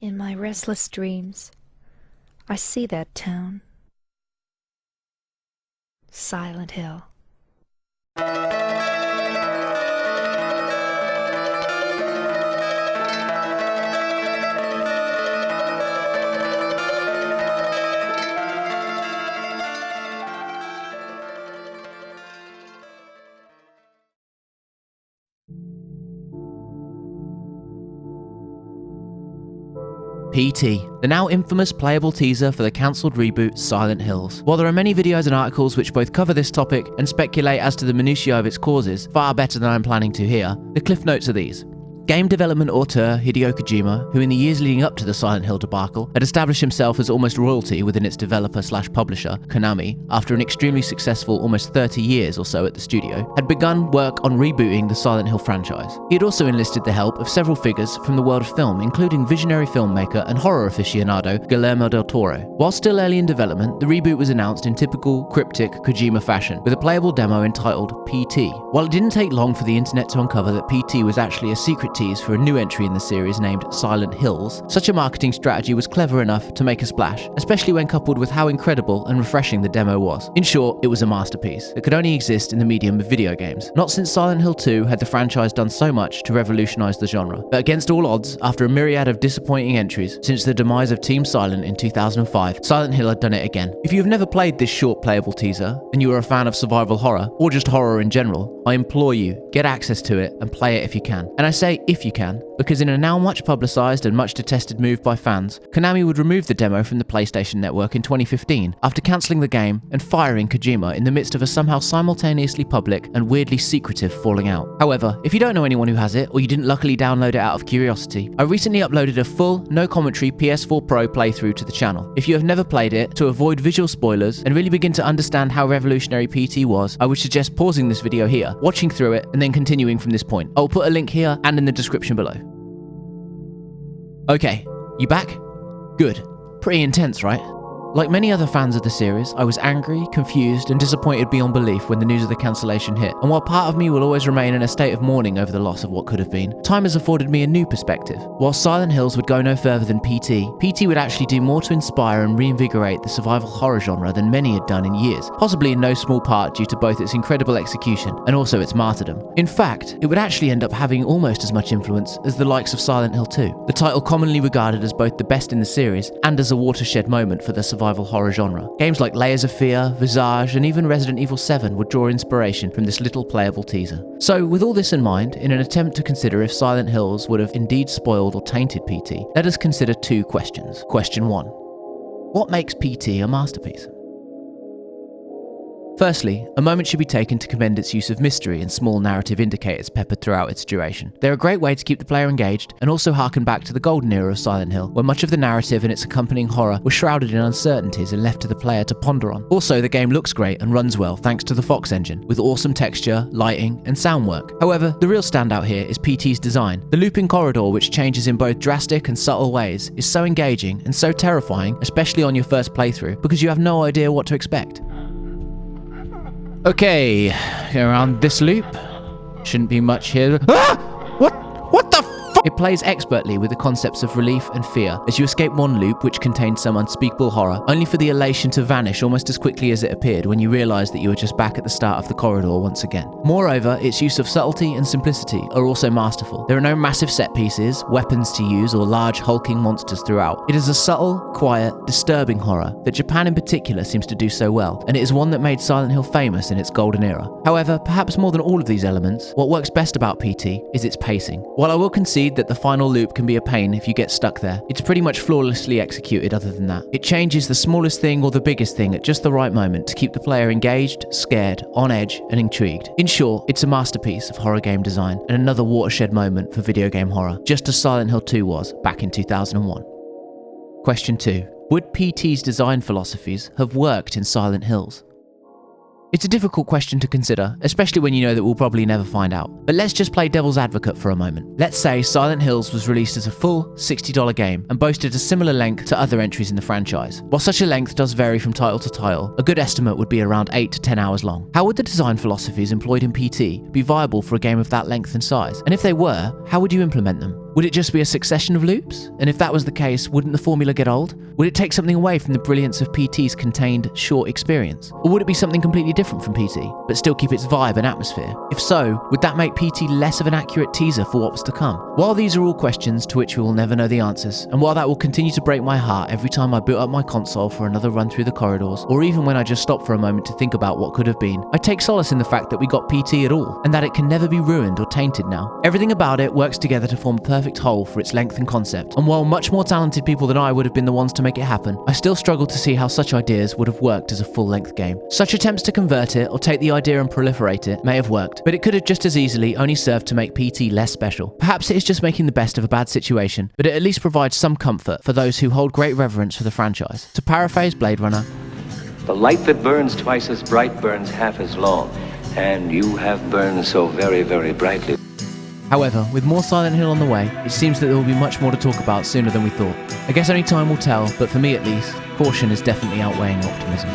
In my restless dreams, I see that town. Silent Hill. PT, the now infamous playable teaser for the cancelled reboot Silent Hills. While there are many videos and articles which both cover this topic and speculate as to the minutiae of its causes, far better than I'm planning to here, the cliff notes are these. Game development auteur Hideo Kojima, who in the years leading up to the Silent Hill debacle had established himself as almost royalty within its developer/publisher, Konami, after an extremely successful almost 30 years or so at the studio, had begun work on rebooting the Silent Hill franchise. He had also enlisted the help of several figures from the world of film, including visionary filmmaker and horror aficionado Guillermo del Toro. While still early in development, the reboot was announced in typical cryptic Kojima fashion, with a playable demo entitled PT. While it didn't take long for the internet to uncover that PT was actually a secret tease for a new entry in the series named Silent Hills, such a marketing strategy was clever enough to make a splash, especially when coupled with how incredible and refreshing the demo was. In short, it was a masterpiece that could only exist in the medium of video games. Not since Silent Hill 2 had the franchise done so much to revolutionize the genre, but against all odds, after a myriad of disappointing entries since the demise of Team Silent in 2005, Silent Hill had done it again. If you have never played this short playable teaser, and you are a fan of survival horror, or just horror in general, I implore you, get access to it and play it if you can. And I say if you can, because in a now much publicised and much detested move by fans, Konami would remove the demo from the PlayStation Network in 2015 after cancelling the game and firing Kojima in the midst of a somehow simultaneously public and weirdly secretive falling out. However, if you don't know anyone who has it, or you didn't luckily download it out of curiosity, I recently uploaded a full, no commentary PS4 Pro playthrough to the channel. If you have never played it, to avoid visual spoilers and really begin to understand how revolutionary PT was, I would suggest pausing this video here, watching through it, and then continuing from this point. I'll put a link here and in the description below. Okay, you back? Good. Pretty intense, right? Like many other fans of the series, I was angry, confused, and disappointed beyond belief when the news of the cancellation hit, and while part of me will always remain in a state of mourning over the loss of what could have been, time has afforded me a new perspective. While Silent Hills would go no further than PT would actually do more to inspire and reinvigorate the survival horror genre than many had done in years, possibly in no small part due to both its incredible execution and also its martyrdom. In fact, it would actually end up having almost as much influence as the likes of Silent Hill 2, the title commonly regarded as both the best in the series and as a watershed moment for the survival horror genre. Games like Layers of Fear, Visage, and even Resident Evil 7 would draw inspiration from this little playable teaser. So, with all this in mind, in an attempt to consider if Silent Hills would have indeed spoiled or tainted PT, let us consider two questions. Question 1. What makes PT a masterpiece? Firstly, a moment should be taken to commend its use of mystery and small narrative indicators peppered throughout its duration. They're a great way to keep the player engaged and also harken back to the golden era of Silent Hill, where much of the narrative and its accompanying horror was shrouded in uncertainties and left to the player to ponder on. Also, the game looks great and runs well thanks to the Fox engine, with awesome texture, lighting, and sound work. However, the real standout here is PT's design. The looping corridor, which changes in both drastic and subtle ways, is so engaging and so terrifying, especially on your first playthrough, because you have no idea what to expect. Okay, around this loop. Shouldn't be much here. Ah! What the f***? It plays expertly with the concepts of relief and fear as you escape one loop which contained some unspeakable horror, only for the elation to vanish almost as quickly as it appeared when you realise that you are just back at the start of the corridor once again. Moreover, its use of subtlety and simplicity are also masterful. There are no massive set pieces, weapons to use, or large hulking monsters throughout. It is a subtle, quiet, disturbing horror that Japan in particular seems to do so well, and it is one that made Silent Hill famous in its golden era. However, perhaps more than all of these elements, what works best about PT is its pacing. While I will concede that the final loop can be a pain if you get stuck there, it's pretty much flawlessly executed other than that. It changes the smallest thing or the biggest thing at just the right moment to keep the player engaged, scared, on edge, and intrigued. In short, it's a masterpiece of horror game design and another watershed moment for video game horror, just as Silent Hill 2 was back in 2001. Question 2. Would PT's design philosophies have worked in Silent Hills? It's a difficult question to consider, especially when you know that we'll probably never find out. But let's just play devil's advocate for a moment. Let's say Silent Hills was released as a full $60 game and boasted a similar length to other entries in the franchise. While such a length does vary from title to title, a good estimate would be around 8 to 10 hours long. How would the design philosophies employed in PT be viable for a game of that length and size? And if they were, how would you implement them? Would it just be a succession of loops? And if that was the case, wouldn't the formula get old? Would it take something away from the brilliance of PT's contained, short experience? Or would it be something completely different from PT, but still keep its vibe and atmosphere? If so, would that make PT less of an accurate teaser for what was to come? While these are all questions to which we will never know the answers, and while that will continue to break my heart every time I boot up my console for another run through the corridors, or even when I just stop for a moment to think about what could have been, I take solace in the fact that we got PT at all, and that it can never be ruined or tainted now. Everything about it works together to form a perfect whole for its length and concept, and while much more talented people than I would have been the ones to make it happen, I still struggle to see how such ideas would have worked as a full-length game. Such attempts to convert it, or take the idea and proliferate it, may have worked, but it could have just as easily only served to make PT less special. Perhaps it is just making the best of a bad situation, but it at least provides some comfort for those who hold great reverence for the franchise. To paraphrase Blade Runner, "The light that burns twice as bright burns half as long, and you have burned so very, very brightly." However, with more Silent Hill on the way, it seems that there will be much more to talk about sooner than we thought. I guess only time will tell, but for me at least, caution is definitely outweighing optimism.